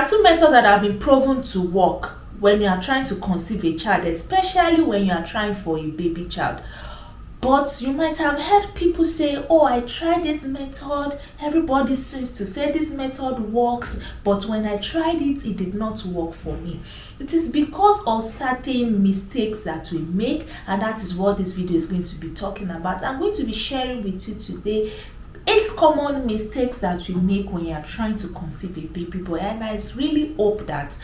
two methods that have been proven to work when you are trying to conceive a child, especially when you are trying for a baby child. But you might have heard people say, oh, I tried this method, everybody seems to say this method works, but when I tried it, it did not work for me. It is because of certain mistakes that we make, and that is what this video is going to be talking about. I'm going to be sharing with you today 8 common mistakes that we make when you are trying to conceive a baby boy, and I really hope that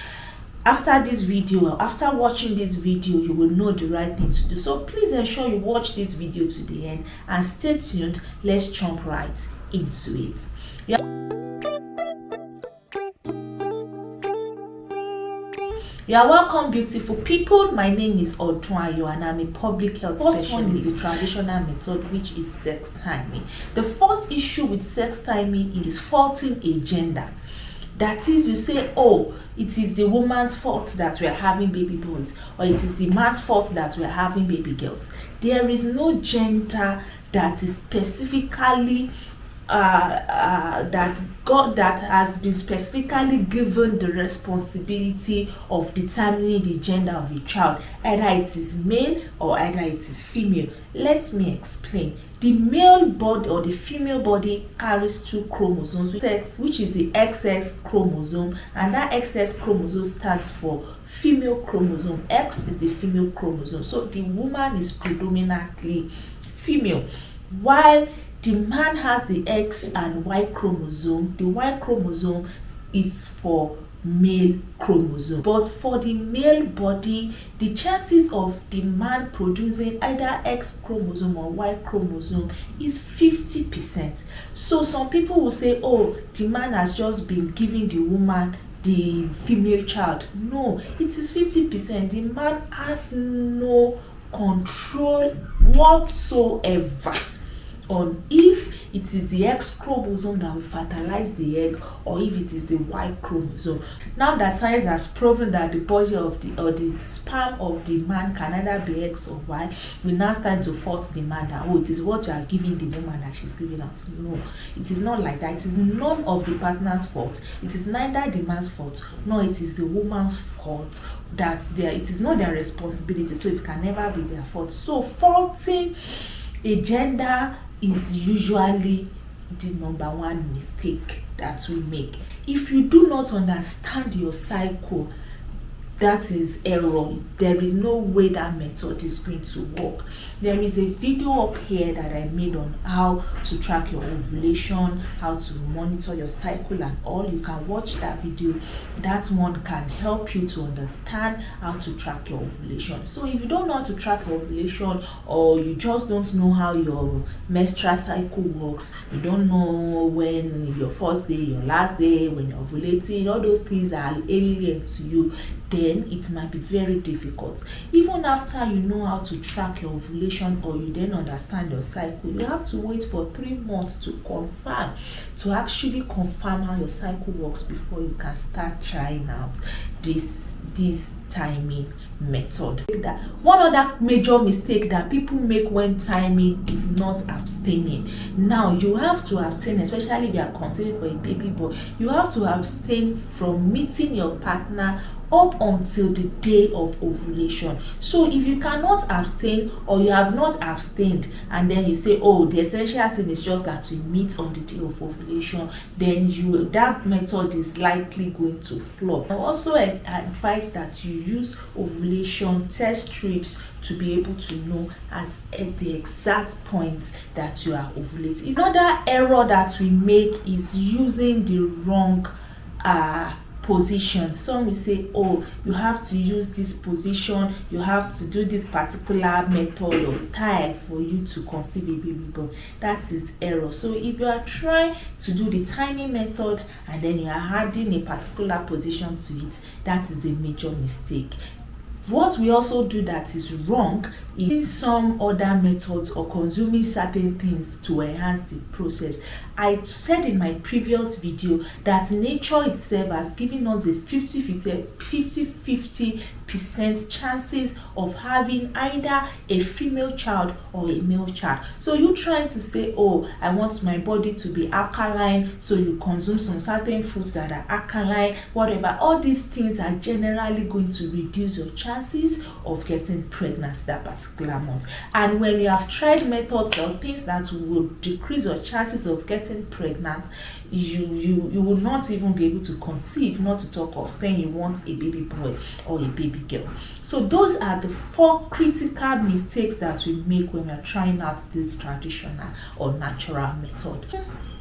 after this video, after watching this video, you will know the right thing to do. So please ensure you watch this video to the end and stay tuned. Let's jump right into it. You are welcome, beautiful people. My name is Odunwayo and I'm a public health specialist. First one is the traditional method, which is sex timing. The first issue with sex timing is faulting a gender. That is, you say, oh, it is the woman's fault that we are having baby boys, or it is the man's fault that we are having baby girls. There is no gender that is specifically that has been specifically given the responsibility of determining the gender of a child. Either it is male or either it is female. Let me explain. The male body or the female body carries 2 chromosomes, which is the XX chromosome, and that XX chromosome stands for female chromosome. X is the female chromosome. So the woman is predominantly female, while the man has the X and Y chromosome. The Y chromosome is for male chromosome. But for the male body, the chances of the man producing either X chromosome or Y chromosome is 50%. So some people will say, oh, the man has just been giving the woman the female child. No, it is 50%. The man has no control whatsoever on if it is the X chromosome that will fertilize the egg or if it is the Y chromosome. Now that science has proven that the body of the sperm of the man can either be X or Y, we now start to fault the man that, oh, it is what you are giving the woman that she's giving out. No, it is not like that. It is none of the partner's fault. It is neither the man's fault nor it is the woman's fault. That it is not their responsibility, so it can never be their fault. So faulting a gender is usually the number one mistake that we make. If you do not understand your cycle, that is error. There is no way that method is going to work. There is a video up here that I made on how to track your ovulation, how to monitor your cycle and all. You can watch that video. That one can help you to understand how to track your ovulation. So if you don't know how to track your ovulation, or you just don't know how your menstrual cycle works, you don't know when your first day, your last day, when you're ovulating, all those things are alien to you, then it might be very difficult. Even after you know how to track your ovulation or you then understand your cycle, you have to wait for 3 months to actually confirm how your cycle works before you can start trying out this timing method. One other major mistake that people make when timing is not abstaining. Now you have to abstain, especially if you are conceiving for a baby boy. You have to abstain from meeting your partner up until the day of ovulation. So if you cannot abstain, or you have not abstained, and then you say, oh, the essential thing is just that we meet on the day of ovulation, then that method is likely going to flop. I also advise that you use ovulation test strips to be able to know as at the exact point that you are ovulating. Another error that we make is using the wrong position. Some will say, oh, you have to use this position, you have to do this particular method or style for you to conceive a baby boy. That is error. So if you are trying to do the timing method and then you are adding a particular position to it, that is a major mistake. What we also do that is wrong is using some other methods or consuming certain things to enhance the process. I said in my previous video that nature itself has given us a 50-50% chances of having either a female child or a male child. So you trying to say, oh, I want my body to be alkaline, so you consume some certain foods that are alkaline, whatever. All these things are generally going to reduce your chances of getting pregnant that particular month. And when you have tried methods or things that will decrease your chances of getting pregnant, you will not even be able to conceive, not to talk of saying you want a baby boy or a baby girl. So those are the 4 critical mistakes that we make when we're trying out this traditional or natural method.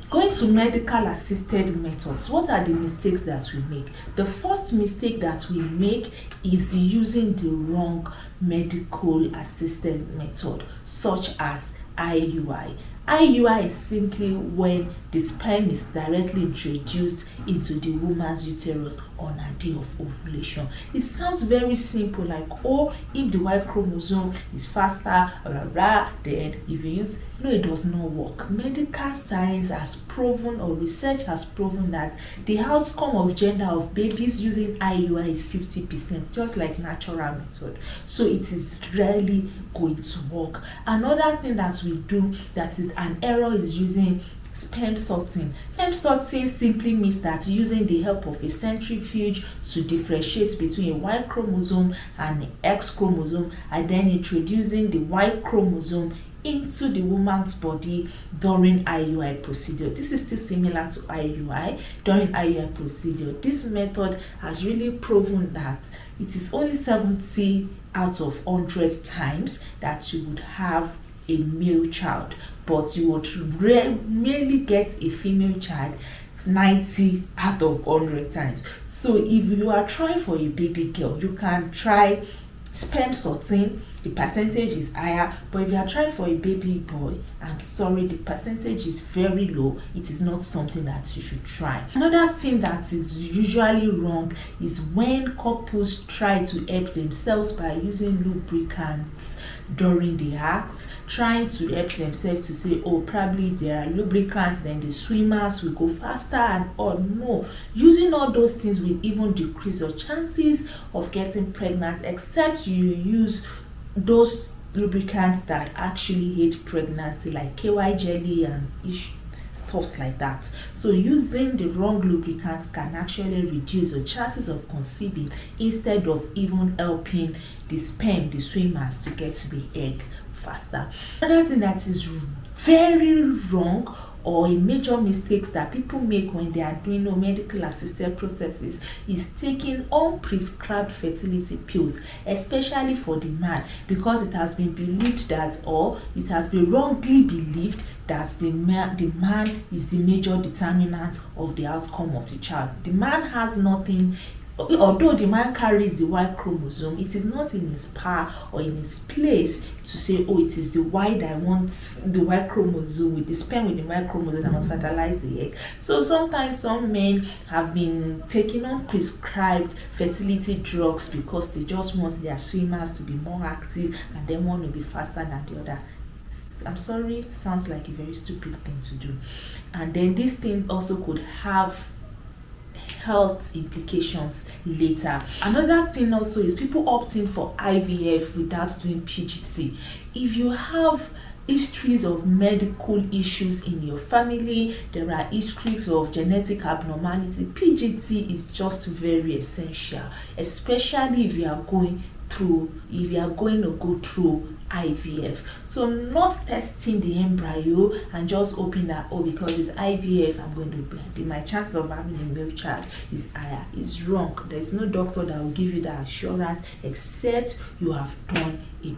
Going to medical assisted methods, what are the mistakes that we make? The first mistake that we make is using the wrong medical assisted method, such as IUI. IUI is simply when the sperm is directly introduced into the woman's uterus on her day of ovulation. It sounds very simple, like, oh, if the Y chromosome is faster, blah, blah, then if you use, no, it does not work. Medical science has proven, or research has proven, that the outcome of gender of babies using IUI is 50%, just like natural method. So it is rarely going to work. Another thing that we do that is an error is using sperm sorting. Sperm sorting simply means that using the help of a centrifuge to differentiate between a Y chromosome and an X chromosome, and then introducing the Y chromosome into the woman's body during IUI procedure. This is still similar to IUI. During IUI procedure, this method has really proven that it is only 70 out of 100 times that you would have a male child, but you would merely get a female child 90 out of 100 times. So if you are trying for a baby girl, you can try sperm sorting. The percentage is higher, but if you are trying for a baby boy, I'm sorry, the percentage is very low. It is not something that you should try. Another thing that is usually wrong is when couples try to help themselves by using lubricants during the act, trying to help themselves to say, oh, probably if there are lubricants, then the swimmers will go faster and all. No, using all those things will even decrease your chances of getting pregnant, except you use those lubricants that actually aid pregnancy, like KY jelly and stuff like that. So using the wrong lubricants can actually reduce your chances of conceiving instead of even helping the sperm, the swimmers, to get to the egg faster. Another thing that is very wrong, or a major mistakes that people make when they are doing medical assisted processes, is taking unprescribed fertility pills, especially for the man, because it has been believed that, or it has been wrongly believed that the man is the major determinant of the outcome of the child. The man has nothing. Although the man carries the Y chromosome, it is not in his power or in his place to say, oh, it is the Y that wants the Y chromosome, with the sperm with the Y chromosome that must fertilize the egg. So sometimes some men have been taking on prescribed fertility drugs because they just want their swimmers to be more active and they want to be faster than the other. I'm sorry, sounds like a very stupid thing to do. And then this thing also could have health implications later. Another thing also is people opting for IVF without doing PGT. If you have histories of medical issues in your family, there are histories of genetic abnormality, PGT is just very essential, especially if you are going to go through IVF. So not testing the embryo and just hoping that, oh, because it's IVF, I'm going to my chances of having a male child is higher, is wrong. There's no doctor that will give you that assurance except you have done a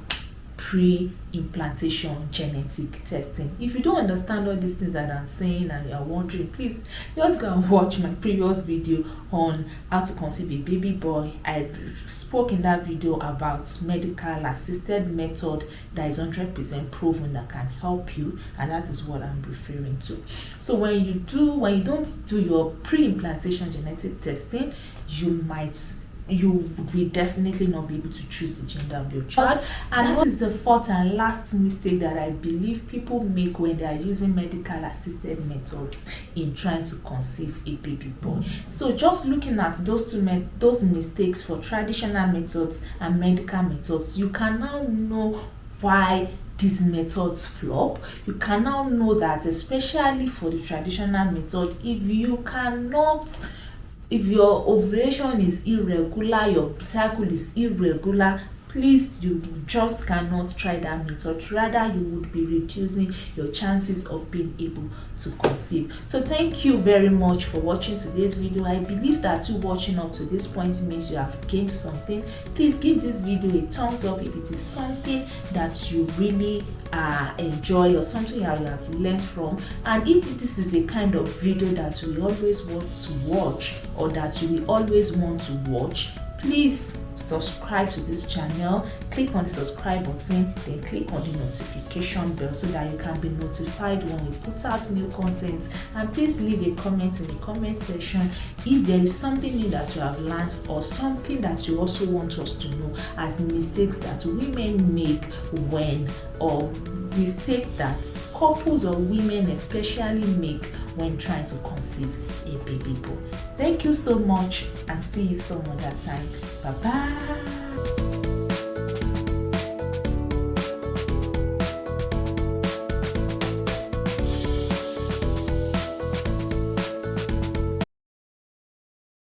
pre-implantation genetic testing. If you don't understand all these things that I'm saying and you're wondering, please just go and watch my previous video on how to conceive a baby boy. I spoke in that video about medical assisted method that is 100% proven that can help you, and that is what I'm referring to. So when you don't do your pre-implantation genetic testing, you might you will definitely not be able to choose the gender of your child. And what is the fourth and last mistake that I believe people make when they are using medical assisted methods in trying to conceive a baby boy? So just looking at those mistakes for traditional methods and medical methods, you can now know why these methods flop. You can now know that, especially for the traditional method, if your ovulation is irregular, your cycle is irregular, please, you just cannot try that method. Rather, you would be reducing your chances of being able to conceive. So thank you very much for watching today's video. I believe that you watching up to this point means you have gained something. Please give this video a thumbs up if it is something that you really enjoy or something that you have learned from. And if this is a kind of video that you will always want to watch, or that you will always want to watch, please subscribe to this channel. Click on the subscribe button, then click on the notification bell so that you can be notified when we put out new content. And please leave a comment in the comment section if there is something new that you have learned, or something that you also want us to know as mistakes that women make or mistakes that couples or women especially make when trying to conceive a baby boy. Thank you so much, and see you some other time. Bye bye.